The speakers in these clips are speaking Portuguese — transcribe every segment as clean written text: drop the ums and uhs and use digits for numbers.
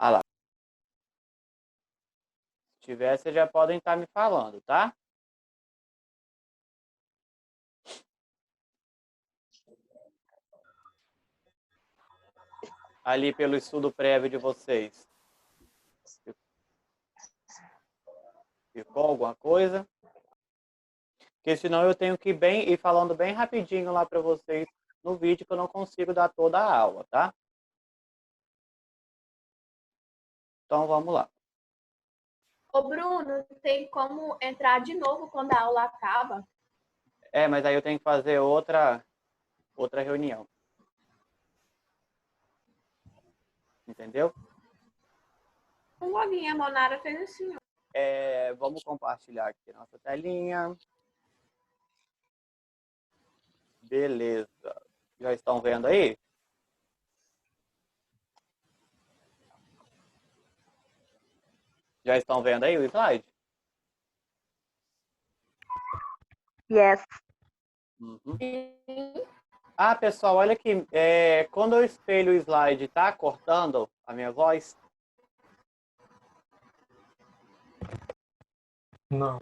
Ah lá. Se tiver, vocês já podem estar me falando, tá? Ali pelo estudo prévio de vocês. Ficou alguma coisa? Porque senão eu tenho que ir falando bem rapidinho lá para vocês no vídeo, que eu não consigo dar toda a aula, tá? Então vamos lá. Ô, Bruno, tem como entrar de novo quando a aula acaba? Mas aí eu tenho que fazer outra reunião. Entendeu? Um login, a Monara fez assim. Vamos compartilhar aqui nossa telinha. Beleza. Já estão vendo aí? Já estão vendo aí o slide? Yes. Uhum. Ah, pessoal, olha aqui. Quando eu espelho o slide, tá cortando a minha voz? Não.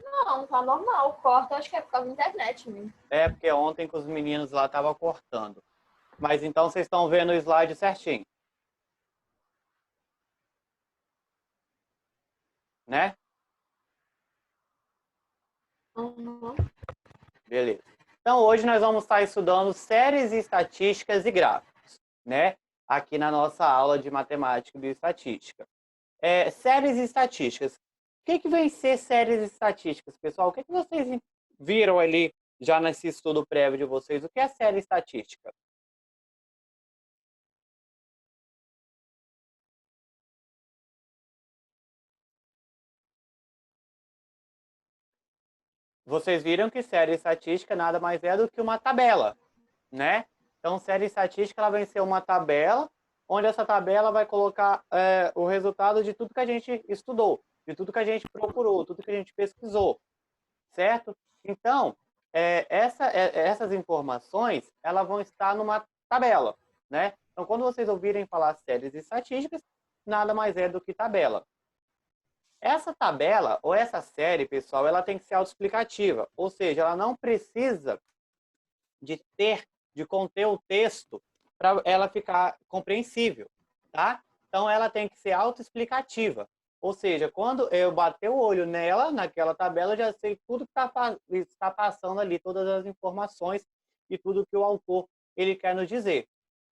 Não, tá normal. Corta, acho que é por causa da internet mesmo. Porque ontem com os meninos lá tava cortando. Mas então vocês estão vendo o slide certinho. Né? Uhum. Beleza. Então hoje nós vamos estar estudando séries estatísticas e gráficos, né? Aqui na nossa aula de matemática e bioestatística. Séries estatísticas. O que vem ser séries estatísticas, pessoal? O que vocês viram ali já nesse estudo prévio de vocês? O que é série estatística? Vocês viram que série estatística nada mais é do que uma tabela, né? Então, série estatística ela vai ser uma tabela, onde essa tabela vai colocar o resultado de tudo que a gente estudou, de tudo que a gente procurou, tudo que a gente pesquisou, certo? Então, essas informações elas vão estar numa tabela, né? Então, quando vocês ouvirem falar séries estatísticas, nada mais é do que tabela. Essa tabela ou essa série, pessoal, ela tem que ser autoexplicativa, ou seja, ela não precisa de conter o texto para ela ficar compreensível, tá? Então ela tem que ser autoexplicativa. Ou seja, quando eu bater o olho nela, naquela tabela, eu já sei tudo que está passando ali, todas as informações e tudo que o autor ele quer nos dizer,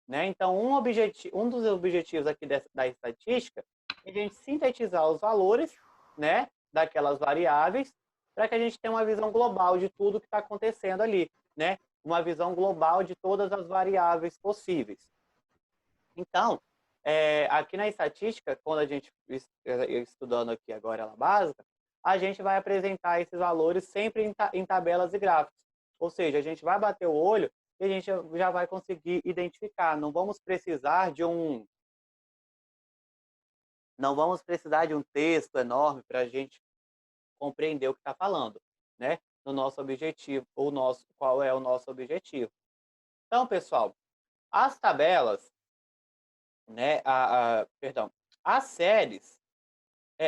né? Então um dos objetivos aqui da estatística é a gente sintetizar os valores, né, daquelas variáveis, para que a gente tenha uma visão global de tudo que está acontecendo ali, né? Uma visão global de todas as variáveis possíveis. Então, aqui na estatística, quando a gente estudando aqui agora ela básica, a gente vai apresentar esses valores sempre em tabelas e gráficos. Ou seja, a gente vai bater o olho e a gente já vai conseguir identificar. Não vamos precisar de um texto enorme para a gente compreender o que está falando, né? No nosso objetivo, qual é o nosso objetivo. Então, pessoal, as tabelas, né, perdão, as séries,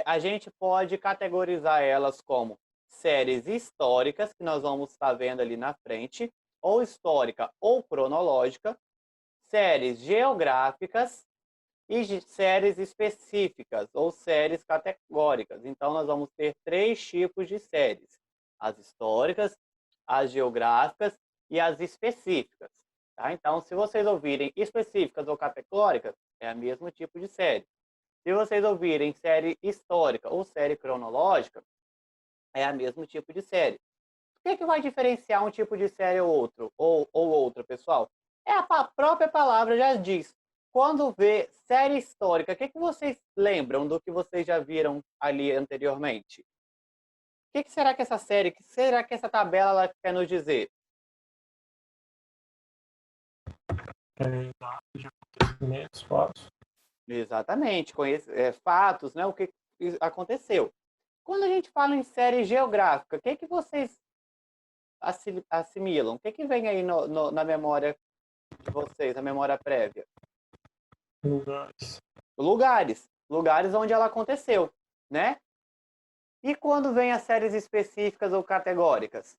a gente pode categorizar elas como séries históricas, que nós vamos estar vendo ali na frente, ou histórica ou cronológica, séries geográficas e séries específicas, ou séries categóricas. Então, nós vamos ter 3 tipos de séries: as históricas, as geográficas e as específicas. Tá? Então, se vocês ouvirem específicas ou categóricas, é o mesmo tipo de série. Se vocês ouvirem série histórica ou série cronológica, é o mesmo tipo de série. O que vai diferenciar um tipo de série ou outro, ou outra, pessoal? A própria palavra já diz. Quando vê série histórica, o que vocês lembram do que vocês já viram ali anteriormente? O que será que essa série, que será que essa tabela ela quer nos dizer? Dados de acontecimentos, fatos. Exatamente, fatos, né? O que aconteceu. Quando a gente fala em série geográfica, o que vocês assimilam? O que vem aí na memória de vocês, na memória prévia? Lugares. Lugares onde ela aconteceu, né? E quando vem as séries específicas ou categóricas?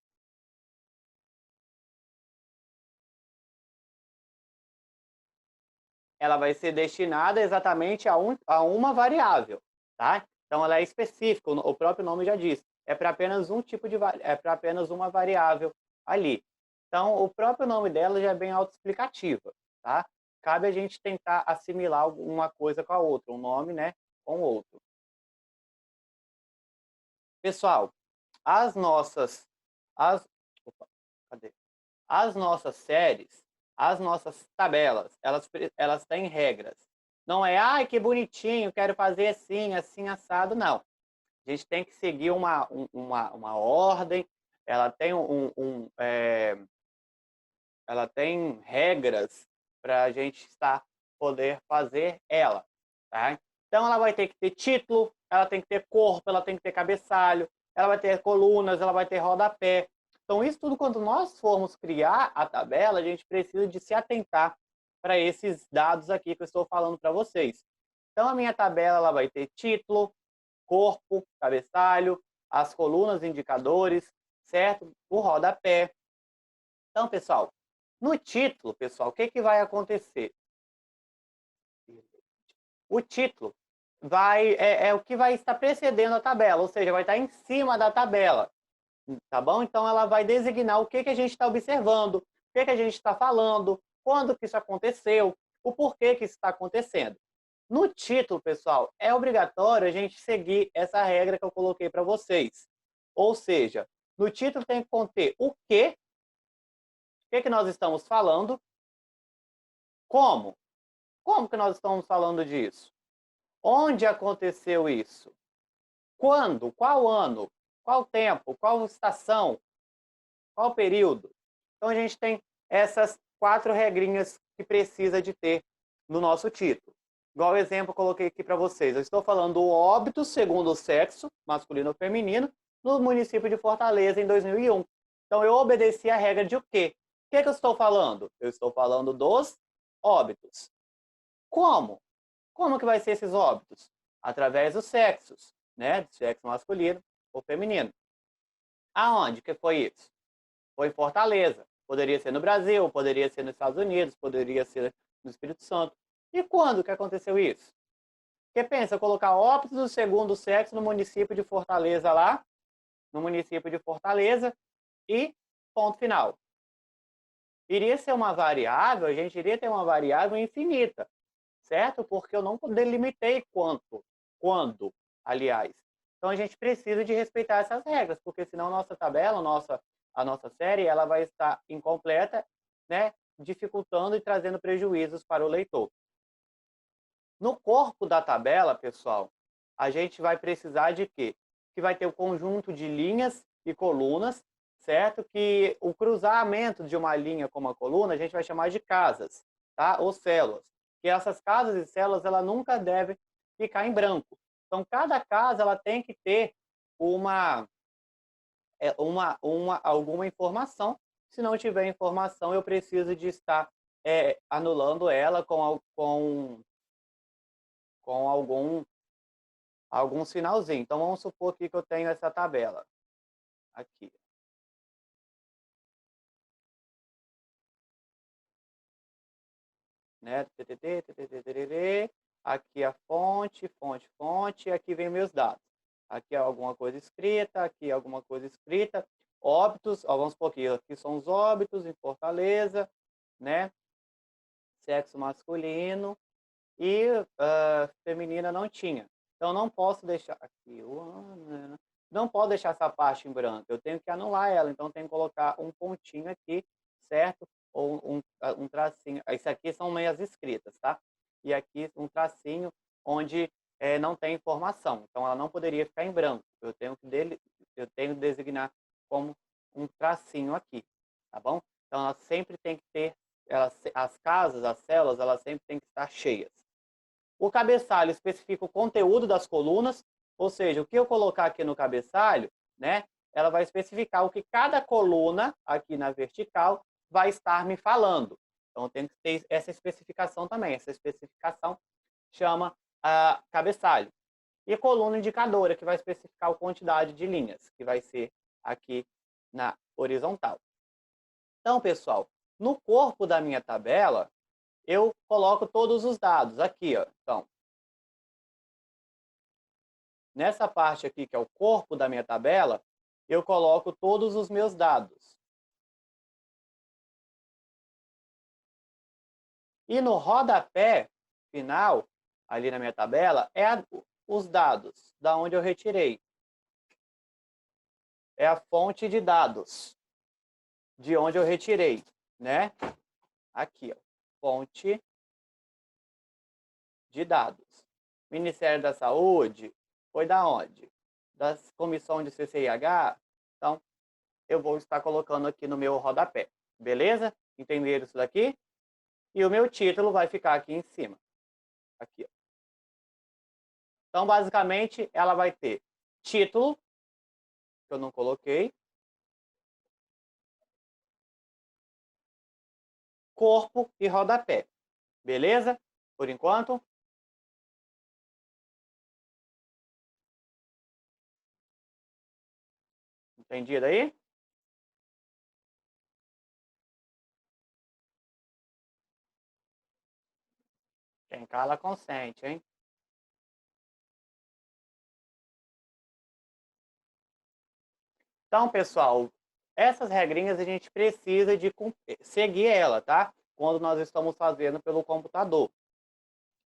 Ela vai ser destinada exatamente a uma variável, tá? Então ela é específica, o próprio nome já diz. É para apenas um tipo de é para apenas uma variável ali. Então o próprio nome dela já é bem autoexplicativa, tá? Cabe a gente tentar assimilar uma coisa com a outra, um nome, né, com o outro. Pessoal, as nossas opa, cadê? As nossas séries, as nossas tabelas, elas têm regras. Não é, ai, que bonitinho, quero fazer assim, assim, assado, não. A gente tem que seguir uma ordem, ela tem ela tem regras para a gente poder fazer ela, tá? Então ela vai ter que ter título, ela tem que ter corpo, ela tem que ter cabeçalho, ela vai ter colunas, ela vai ter rodapé. Então isso tudo, quando nós formos criar a tabela, a gente precisa de se atentar para esses dados aqui que eu estou falando para vocês. Então a minha tabela ela vai ter título, corpo, cabeçalho, as colunas, indicadores, certo? O rodapé. Então, pessoal, no título, pessoal, o que vai acontecer? O título é o que vai estar precedendo a tabela, ou seja, vai estar em cima da tabela, tá bom? Então, ela vai designar o que a gente está observando, o que a gente está falando, quando que isso aconteceu, o porquê que isso está acontecendo. No título, pessoal, é obrigatório a gente seguir essa regra que eu coloquei para vocês. Ou seja, no título tem que conter o que nós estamos falando, como que nós estamos falando disso? Onde aconteceu isso? Quando? Qual ano? Qual tempo? Qual estação? Qual período? Então, a gente tem essas 4 regrinhas que precisa de ter no nosso título. Igual o exemplo que eu coloquei aqui para vocês. Eu estou falando do óbito segundo o sexo, masculino ou feminino, no município de Fortaleza, em 2001. Então, eu obedeci a regra de o quê? O que eu estou falando? Eu estou falando dos óbitos. Como? Como que vai ser esses óbitos? Através dos sexos, né? Do sexo masculino ou feminino. Aonde que foi isso? Foi em Fortaleza. Poderia ser no Brasil, poderia ser nos Estados Unidos, poderia ser no Espírito Santo. E quando que aconteceu isso? Porque pensa, colocar óbitos do segundo sexo no município de Fortaleza lá, no município de Fortaleza, e ponto final. Iria ser uma variável, a gente iria ter uma variável infinita, certo? Porque eu não delimitei quando, aliás. Então a gente precisa de respeitar essas regras, porque senão nossa tabela, a nossa série, ela vai estar incompleta, né? Dificultando e trazendo prejuízos para o leitor. No corpo da tabela, pessoal, a gente vai precisar de quê? Que vai ter o conjunto de linhas e colunas, certo? Que o cruzamento de uma linha com uma coluna a gente vai chamar de casas, tá? Ou células. Que essas casas e células, ela nunca devem ficar em branco. Então, cada casa ela tem que ter alguma informação. Se não tiver informação, eu preciso de estar anulando ela com algum sinalzinho. Então, vamos supor aqui que eu tenho essa tabela. Aqui. Né? Aqui a fonte, aqui vem meus dados. Aqui é alguma coisa escrita, aqui é alguma coisa escrita. Óbitos, vamos supor aqui são os óbitos em Fortaleza, né? Sexo masculino e feminina não tinha. Então, não posso deixar aqui, não posso deixar essa parte em branco, eu tenho que anular ela, então tenho que colocar um pontinho aqui, certo? Ou um tracinho, isso aqui são meias escritas, tá? E aqui um tracinho onde não tem informação, então ela não poderia ficar em branco, eu tenho que designar como um tracinho aqui, tá bom? Então ela sempre tem que ter, as casas, as células, elas sempre têm que estar cheias. O cabeçalho especifica o conteúdo das colunas, ou seja, o que eu colocar aqui no cabeçalho, né, ela vai especificar o que cada coluna, aqui na vertical, vai estar me falando. Então, tem que ter essa especificação também. Essa especificação chama cabeçalho. E coluna indicadora, que vai especificar a quantidade de linhas, que vai ser aqui na horizontal. Então, pessoal, no corpo da minha tabela, eu coloco todos os dados aqui, ó. Então, nessa parte aqui, que é o corpo da minha tabela, eu coloco todos os meus dados. E no rodapé final, ali na minha tabela, os dados, da onde eu retirei. É a fonte de dados, de onde eu retirei, né? Aqui, ó, fonte de dados. Ministério da Saúde, foi da onde? Da comissão de CCIH. Então, eu vou estar colocando aqui no meu rodapé. Beleza? Entenderam isso daqui? E o meu título vai ficar aqui em cima. Aqui, ó. Então, basicamente, ela vai ter título, que eu não coloquei, corpo e rodapé. Beleza? Por enquanto. Entendido aí? Quem cala consente, hein? Então, pessoal, essas regrinhas a gente precisa de seguir ela, tá? Quando nós estamos fazendo pelo computador.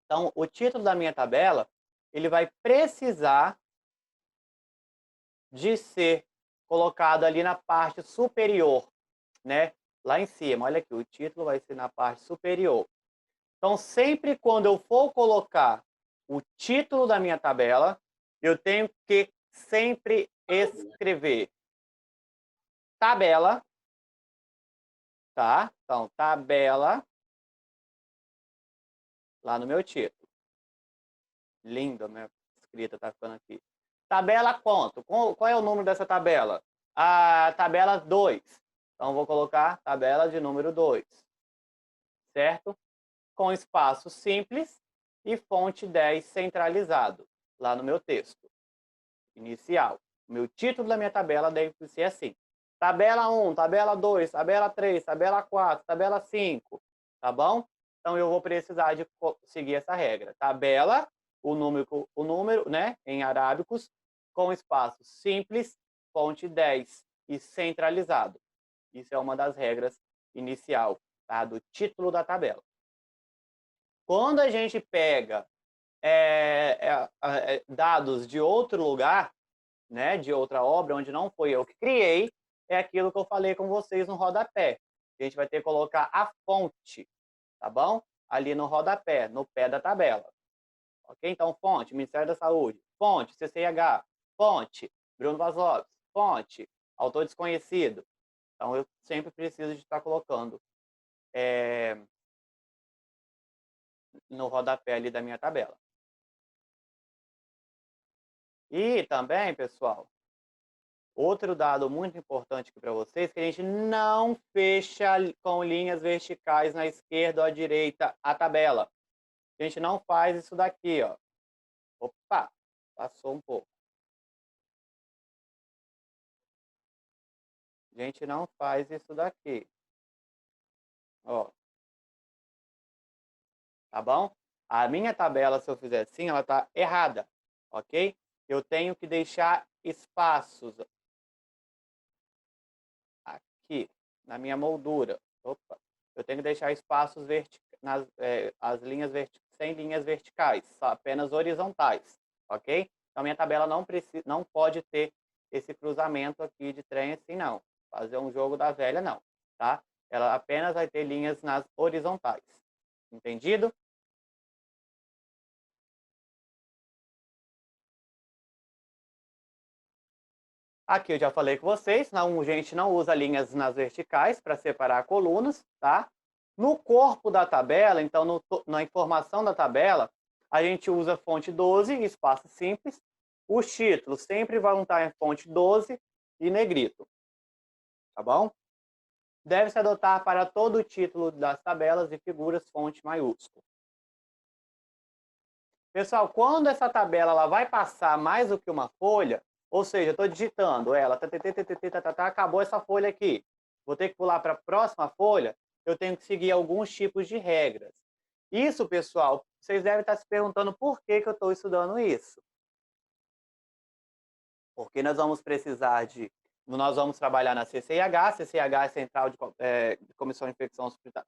Então, o título da minha tabela, ele vai precisar de ser colocado ali na parte superior, né? Lá em cima, olha aqui, o título vai ser na parte superior. Então, sempre quando eu for colocar o título da minha tabela, eu tenho que sempre escrever tabela, tá? Então, tabela, lá no meu título. Lindo, a minha escrita tá ficando aqui. Tabela quanto? Qual é o número dessa tabela? A tabela 2. Então, vou colocar tabela de número 2. Certo? Com espaço simples e fonte 10 centralizado, lá no meu texto inicial. O meu título da minha tabela deve ser assim. Tabela 1, tabela 2, tabela 3, tabela 4, tabela 5. Tá bom? Então, eu vou precisar de seguir essa regra. Tabela, o número, né, em arábicos, com espaço simples, fonte 10 e centralizado. Isso é uma das regras inicial, tá, do título da tabela. Quando a gente pega dados de outro lugar, né, de outra obra, onde não foi eu que criei, é aquilo que eu falei com vocês no rodapé. A gente vai ter que colocar a fonte, tá bom? Ali no rodapé, no pé da tabela. Ok? Então, fonte, Ministério da Saúde. Fonte, CCIH. Fonte, Bruno Vaz Lopes. Fonte, autor desconhecido. Então, eu sempre preciso de estar colocando no rodapé ali da minha tabela. E também, pessoal, outro dado muito importante aqui para vocês, que a gente não fecha com linhas verticais na esquerda ou à direita a tabela. A gente não faz isso daqui, ó. Opa, passou um pouco. A gente não faz isso daqui. Ó. Tá bom? A minha tabela, se eu fizer assim, ela tá errada, ok? Eu tenho que deixar espaços aqui na minha moldura. Opa. Eu tenho que deixar espaços as linhas sem linhas verticais, só apenas horizontais, ok? Então, minha tabela não pode ter esse cruzamento aqui de trem assim, não. Fazer um jogo da velha, não, tá? Ela apenas vai ter linhas nas horizontais. Entendido? Aqui eu já falei com vocês, não, a gente não usa linhas nas verticais para separar colunas, tá? No corpo da tabela, então na informação da tabela, a gente usa fonte 12, espaço simples. Os títulos sempre vão estar em fonte 12 e negrito, tá bom? deve-se adotar para todo o título das tabelas e figuras fonte maiúsculo. Pessoal, quando essa tabela ela vai passar mais do que uma folha, ou seja, estou digitando ela, acabou essa folha aqui, vou ter que pular para a próxima folha, eu tenho que seguir alguns tipos de regras. Isso, pessoal, vocês devem estar se perguntando por que eu estou estudando isso. Porque nós vamos precisar de... Nós vamos trabalhar na CCIH, CCIH é Central de Comissão de Infecção Hospitalar.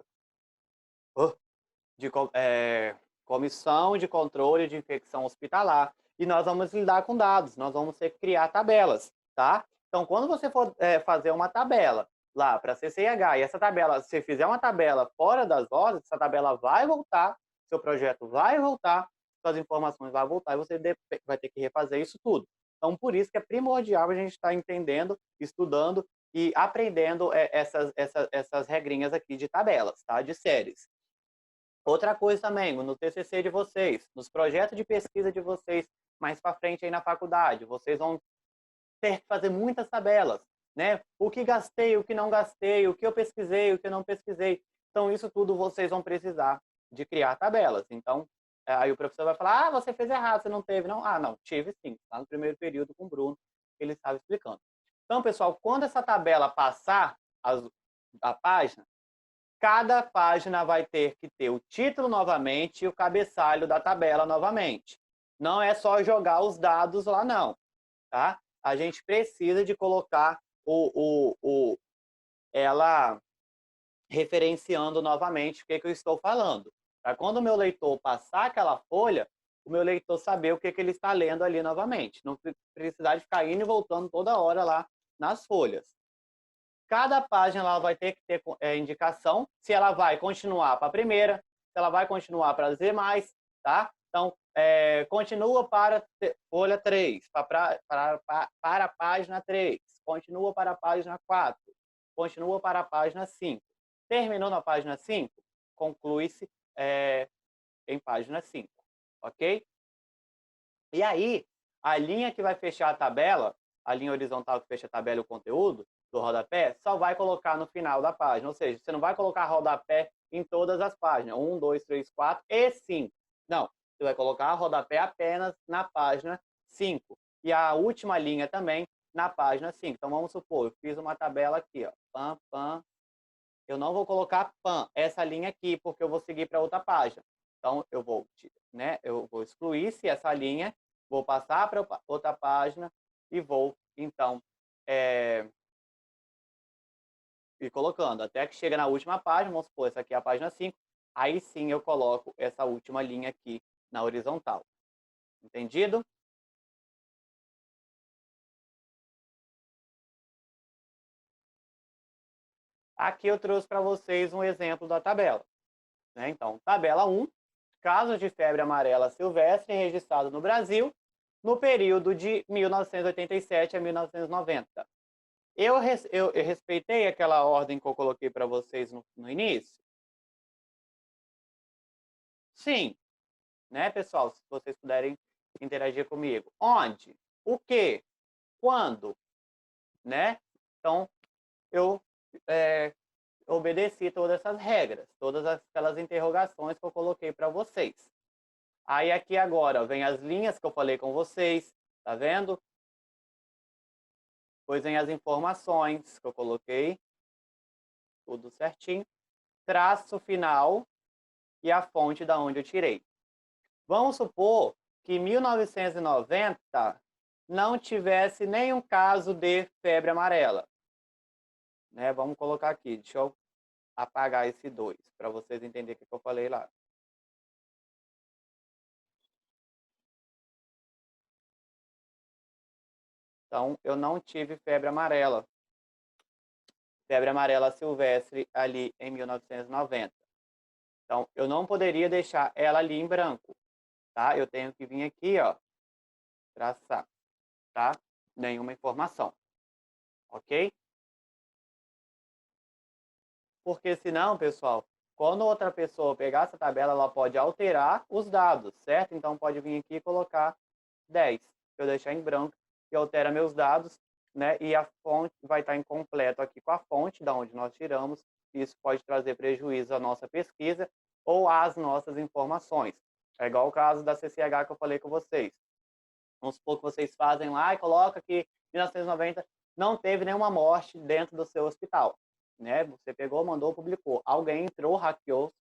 Comissão de Controle de Infecção Hospitalar. E nós vamos lidar com dados, nós vamos ter que criar tabelas, tá? Então, quando você for fazer uma tabela lá para a CCIH, e essa tabela, se você fizer uma tabela fora das horas, essa tabela vai voltar, seu projeto vai voltar, suas informações vão voltar, e você vai ter que refazer isso tudo. Então, por isso que é primordial a gente estar entendendo, estudando e aprendendo essas regrinhas aqui de tabelas, tá? De séries. Outra coisa também, no TCC de vocês, nos projetos de pesquisa de vocês, mais para frente aí na faculdade, vocês vão ter que fazer muitas tabelas, né? O que gastei, o que não gastei, o que eu pesquisei, o que eu não pesquisei. Então, isso tudo vocês vão precisar de criar tabelas. Então, aí o professor vai falar, ah, você fez errado, você não teve, não? Ah, não, tive sim, lá no primeiro período com o Bruno, ele estava explicando. Então, pessoal, quando essa tabela passar a página, cada página vai ter que ter o título novamente e o cabeçalho da tabela novamente. Não é só jogar os dados lá, não. Tá? A gente precisa de colocar ela referenciando novamente o que eu estou falando. Para quando o meu leitor passar aquela folha, o meu leitor saber o que ele está lendo ali novamente. Não precisar de ficar indo e voltando toda hora lá nas folhas. Cada página ela vai ter que ter indicação se ela vai continuar para a primeira, se ela vai continuar para as demais, tá? Então, continua para folha 3, para a página 3, continua para a página 4, continua para a página 5. Terminou na página 5, conclui-se em página 5, ok? E aí, a linha que vai fechar a tabela, a linha horizontal que fecha a tabela e o conteúdo, do rodapé, só vai colocar no final da página. Ou seja, você não vai colocar rodapé em todas as páginas. 1, 2, 3, 4 e 5. Não, você vai colocar rodapé apenas na página 5. E a última linha também na página 5. Então, vamos supor, eu fiz uma tabela aqui, ó. Pam, pam. Eu não vou colocar pam, essa linha aqui, porque eu vou seguir para outra página. Então, eu vou excluir essa linha, vou passar para outra página e vou, então, ir colocando, até que chega na última página, vamos supor, essa aqui é a página 5, aí sim eu coloco essa última linha aqui na horizontal. Entendido? Aqui eu trouxe para vocês um exemplo da tabela. Né? Então, tabela 1, casos de febre amarela silvestre registrados no Brasil no período de 1987 a 1990. Eu respeitei aquela ordem que eu coloquei para vocês no início? Sim. Né, pessoal? Se vocês puderem interagir comigo. Onde? O quê? Quando? Né? Então, eu obedeci todas essas regras, todas aquelas interrogações que eu coloquei para vocês. Aí aqui agora vem as linhas que eu falei com vocês, tá vendo? Depois vem as informações que eu coloquei, tudo certinho. Traço final e a fonte da onde eu tirei. Vamos supor que em 1990 não tivesse nenhum caso de febre amarela. Né? Vamos colocar aqui, deixa eu apagar esse 2, para vocês entenderem o que eu falei lá. Então, eu não tive febre amarela silvestre ali em 1990. Então, eu não poderia deixar ela ali em branco, tá? Eu tenho que vir aqui, ó, traçar, tá? Nenhuma informação, ok? Porque senão, pessoal, quando outra pessoa pegar essa tabela, ela pode alterar os dados, certo? Então, pode vir aqui e colocar 10. Se eu deixar em branco, que altera meus dados, né? E a fonte vai estar incompleto aqui com a fonte da onde nós tiramos. Isso pode trazer prejuízo à nossa pesquisa ou às nossas informações. É igual o caso da CCH que eu falei com vocês. Vamos supor que vocês fazem lá e coloca que em 1990 não teve nenhuma morte dentro do seu hospital, né? Você pegou, mandou, publicou. Alguém entrou, hackeou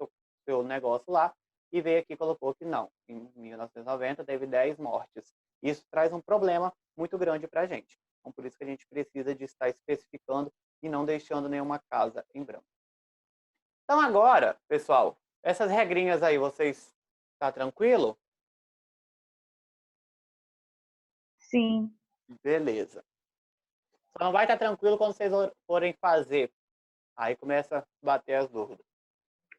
seu negócio lá e veio aqui e colocou que não. Em 1990 teve 10 mortes. Isso traz um problema muito grande para a gente. Então, por isso que a gente precisa de estar especificando e não deixando nenhuma casa em branco. Então, agora, pessoal, essas regrinhas aí, vocês tá tranquilo? Sim. Beleza. Só não vai estar tranquilo quando vocês forem fazer. Aí começa a bater as dúvidas.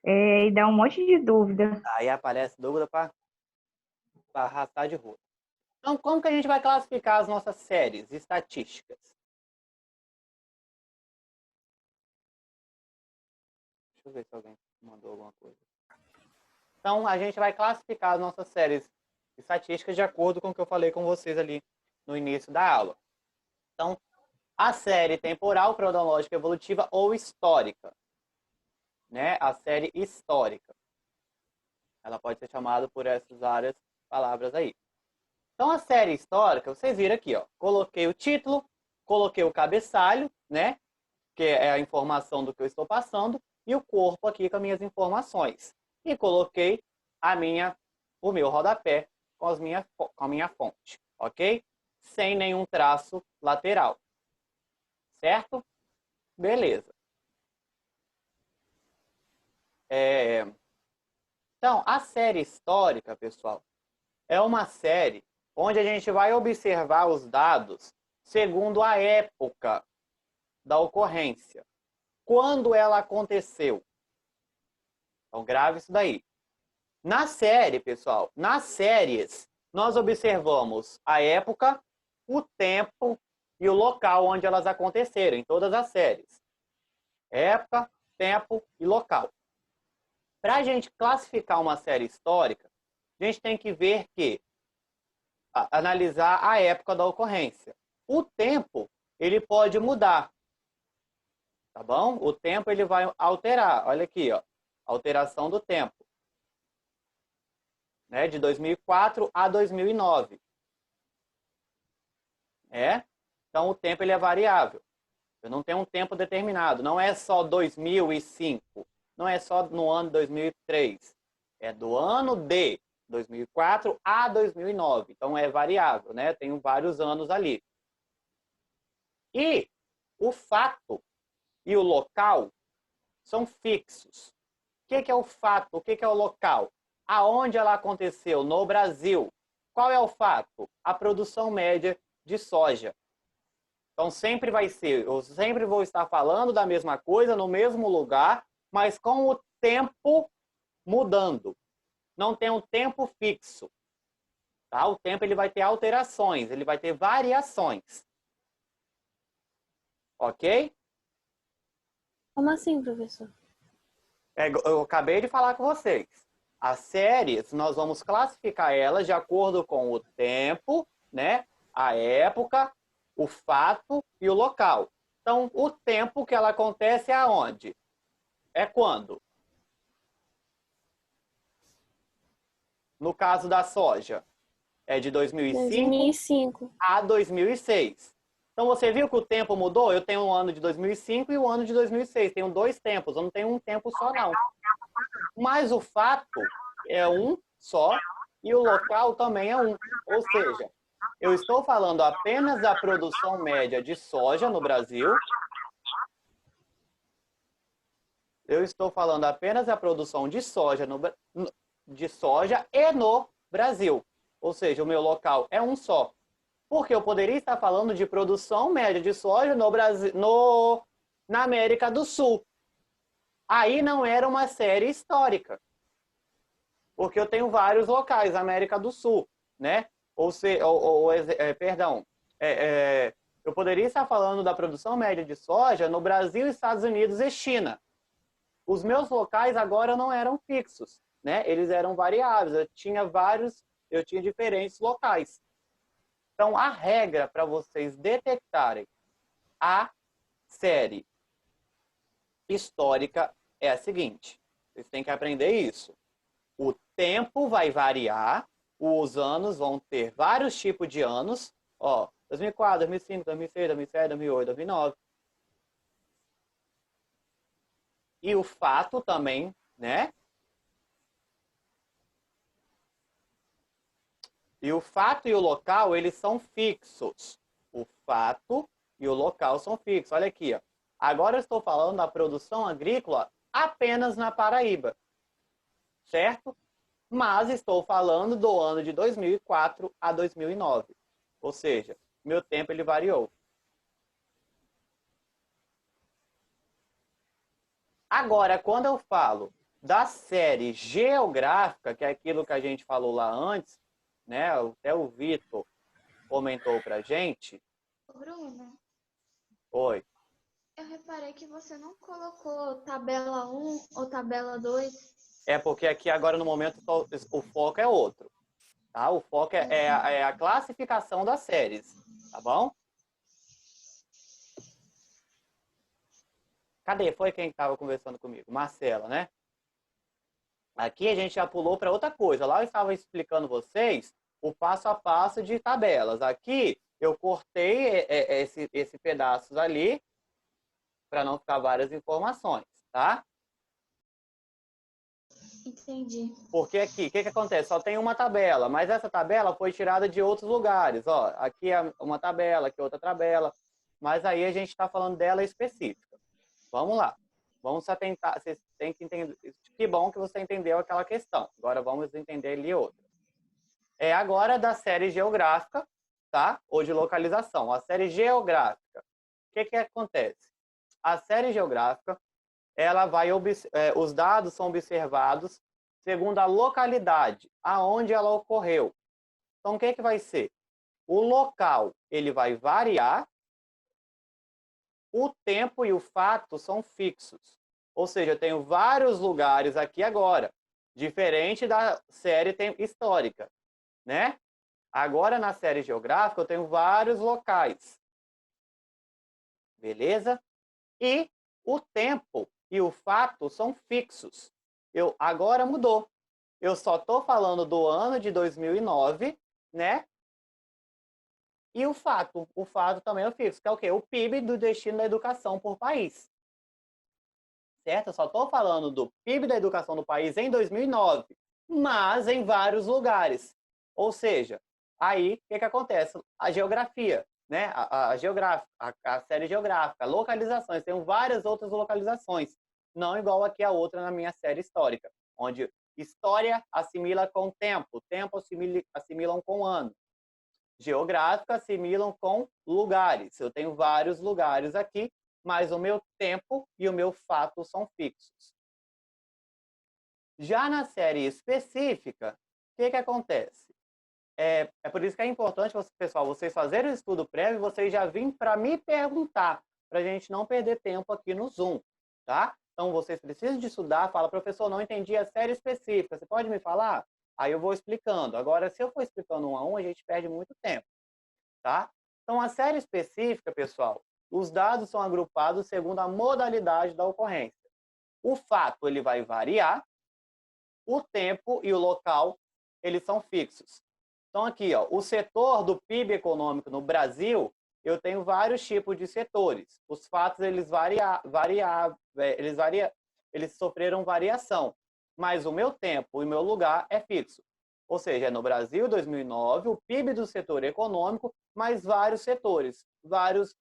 E dá um monte de dúvida. Aí aparece dúvida para arrastar de rua. Então, como que a gente vai classificar as nossas séries estatísticas? Deixa eu ver se alguém mandou alguma coisa. Então, a gente vai classificar as nossas séries estatísticas de acordo com o que eu falei com vocês ali no início da aula. Então, a série temporal, cronológica, evolutiva ou histórica, né? A série histórica. Ela pode ser chamada por essas várias palavras aí. Então, a série histórica, vocês viram aqui, ó. Coloquei o título, coloquei o cabeçalho, né? Que é a informação do que eu estou passando, e o corpo aqui com as minhas informações. E coloquei o meu rodapé com a minha fonte, ok? Sem nenhum traço lateral. Certo? Beleza. Então, a série histórica, pessoal, é uma série onde a gente vai observar os dados segundo a época da ocorrência. Quando ela aconteceu. Então, grave isso daí. Na série, pessoal, nas séries, nós observamos a época, o tempo e o local onde elas aconteceram, em todas as séries. Época, tempo e local. Para a gente classificar uma série histórica, a gente tem que ver analisar a época da ocorrência. O tempo, ele pode mudar. Tá bom? O tempo, ele vai alterar. Olha aqui, ó. Alteração do tempo. Né? De 2004 a 2009. Então, o tempo, ele é variável. Eu não tenho um tempo determinado. Não é só 2005. Não é só no ano de 2003. É do ano de 2004 a 2009. Então, é variável, né? Tenho vários anos ali. E o fato e o local são fixos. O que é o fato? O que é o local? Aonde ela aconteceu? No Brasil. Qual é o fato? A produção média de soja. Então, sempre vai ser, eu sempre vou estar falando da mesma coisa, no mesmo lugar, mas com o tempo mudando. Não tem um tempo fixo. Tá? O tempo, ele vai ter alterações, ele vai ter variações. Ok? Como assim, professor? Eu acabei de falar com vocês. As séries, nós vamos classificar elas de acordo com o tempo, né? A época, o fato e o local. Então, o tempo que ela acontece é aonde? É quando? No caso da soja, é de 2005 a 2006. Então, você viu que o tempo mudou? Eu tenho o ano de 2005 e o ano de 2006. Tenho dois tempos, eu não tenho um tempo só, não. Mas o fato é um só e o local também é um. Ou seja, eu estou falando apenas da produção média de soja no Brasil. Eu estou falando apenas da produção de soja e no Brasil. Ou seja, o meu local é um só. Porque eu poderia estar falando de produção média de soja no Brasil, na América do Sul. Aí não era uma série histórica. Porque eu tenho vários locais, América do Sul, né? Eu poderia estar falando da produção média de soja no Brasil, Estados Unidos e China. Os meus locais agora não eram fixos, né? Eles eram variáveis. Eu tinha diferentes locais. Então, a regra para vocês detectarem A série histórica é a seguinte. Vocês têm que aprender isso. O tempo vai variar, os anos vão ter vários tipos de anos. Ó, 2004, 2005, 2006, 2007, 2008, 2009. E o fato também, né? E o fato e o local, eles são fixos. O fato e o local são fixos. Olha aqui, ó. Agora eu estou falando da produção agrícola apenas na Paraíba. Certo? Mas estou falando do ano de 2004 a 2009. Ou seja, meu tempo ele variou. Agora, quando eu falo da série geográfica, que é aquilo que a gente falou lá antes, né? Até o Vitor comentou pra gente. Bruno, Oi. eu reparei que você não colocou tabela 1 ou tabela 2. É porque aqui agora no momento o foco é outro. Tá? O foco é a classificação das séries. Tá bom? Cadê? Foi quem estava conversando comigo? Marcela, né? Aqui a gente já pulou para outra coisa. Lá eu estava explicando vocês o passo a passo de tabelas. Aqui eu cortei esse pedaços ali para não ficar várias informações, tá? Entendi. Porque aqui, o que acontece? Só tem uma tabela, mas essa tabela foi tirada de outros lugares. Ó, aqui é uma tabela, aqui é outra tabela, mas aí a gente está falando dela específica. Vamos lá. Vamos atentar. Vocês têm que entender. Que bom que você entendeu aquela questão. Agora vamos entender ali outra. É agora da série geográfica, tá? Ou de localização. A série geográfica. O que acontece? A série geográfica, ela vai os dados são observados segundo a localidade, aonde ela ocorreu. Então, o que vai ser? O local, ele vai variar. O tempo e o fato são fixos. Ou seja, eu tenho vários lugares aqui agora, diferente da série histórica, né? Agora, na série geográfica, eu tenho vários locais. Beleza? E o tempo e o fato são fixos. Agora mudou. Eu só estou falando do ano de 2009, né? E o fato também é fixo, que é o quê? O PIB do destino da educação por país. Certo? Eu só estou falando do PIB da educação do país em 2009, mas em vários lugares. Ou seja, aí o que acontece? A geografia, né? A série geográfica, localizações, tem várias outras localizações, não igual aqui a outra na minha série histórica, onde história assimila com tempo assimilam com ano. Geográfica assimilam com lugares. Eu tenho vários lugares aqui, mas o meu tempo e o meu fato são fixos. Já na série específica, o que acontece? É por isso que é importante, pessoal, vocês fazerem o estudo prévio e vocês já virem para me perguntar, para a gente não perder tempo aqui no Zoom, tá? Então, vocês precisam de estudar, fala, professor, não entendi a série específica, você pode me falar? Aí eu vou explicando. Agora, se eu for explicando um a um, a gente perde muito tempo, tá? Então, a série específica, pessoal, os dados são agrupados segundo a modalidade da ocorrência. O fato, ele vai variar, o tempo e o local, eles são fixos. Então, aqui, ó, o setor do PIB econômico no Brasil, eu tenho vários tipos de setores. Os fatos, eles sofreram variação. Mas o meu tempo e o meu lugar é fixo. Ou seja, é no Brasil, 2009, o PIB do setor econômico, mais vários setores, várias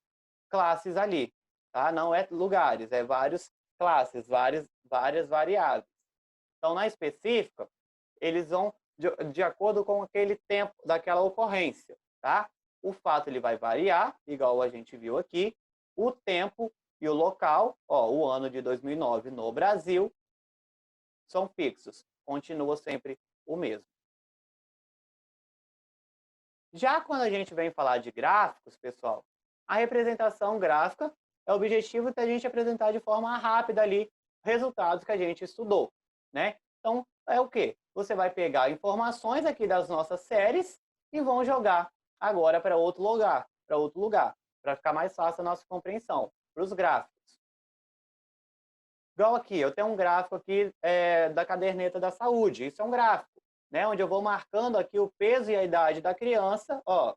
classes ali. Tá? Não é lugares, é várias classes, várias variáveis. Então, na específica, eles vão de acordo com aquele tempo daquela ocorrência. Tá? O fato ele vai variar, igual a gente viu aqui. O tempo e o local, ó, o ano de 2009 no Brasil, são fixos, continua sempre o mesmo. Já quando a gente vem falar de gráficos, pessoal, a representação gráfica é o objetivo da gente apresentar de forma rápida ali resultados que a gente estudou, né? Então, é o quê? Você vai pegar informações aqui das nossas séries e vão jogar agora para outro lugar, para ficar mais fácil a nossa compreensão. Para os gráficos. Igual aqui, eu tenho um gráfico aqui da caderneta da saúde. Isso é um gráfico, né? Onde eu vou marcando aqui o peso e a idade da criança, ó.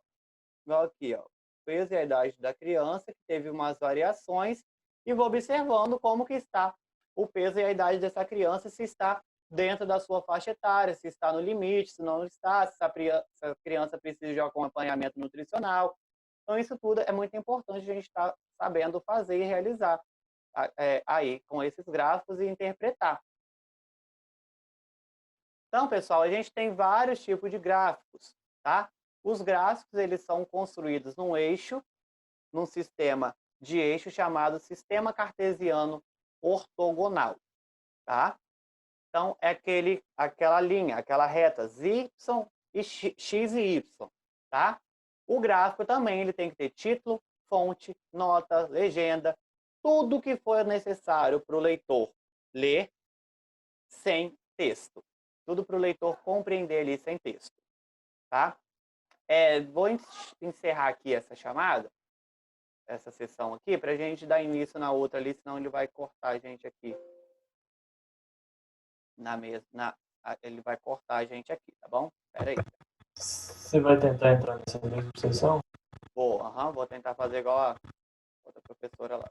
Igual aqui, ó. Peso e a idade da criança, que teve umas variações, e vou observando como que está o peso e a idade dessa criança, se está dentro da sua faixa etária, se está no limite, se não está, se a criança precisa de acompanhamento nutricional. Então, isso tudo é muito importante a gente estar sabendo fazer e realizar aí com esses gráficos e interpretar. Então, pessoal, a gente tem vários tipos de gráficos, tá? Os gráficos, eles são construídos num eixo, num sistema de eixo chamado sistema cartesiano ortogonal, tá? Então, é aquela linha, aquela reta y e x e y, tá? O gráfico também ele tem que ter título, fonte, nota, legenda, tudo que for necessário para o leitor ler sem texto. Tudo para o leitor compreender ali sem texto, tá? Vou encerrar aqui essa chamada, essa sessão aqui, para a gente dar início na outra ali, senão ele vai cortar a gente aqui na mesa. Ele vai cortar a gente aqui, tá bom? Espera aí. Você vai tentar entrar nessa mesma sessão? Vou tentar fazer igual a outra professora lá.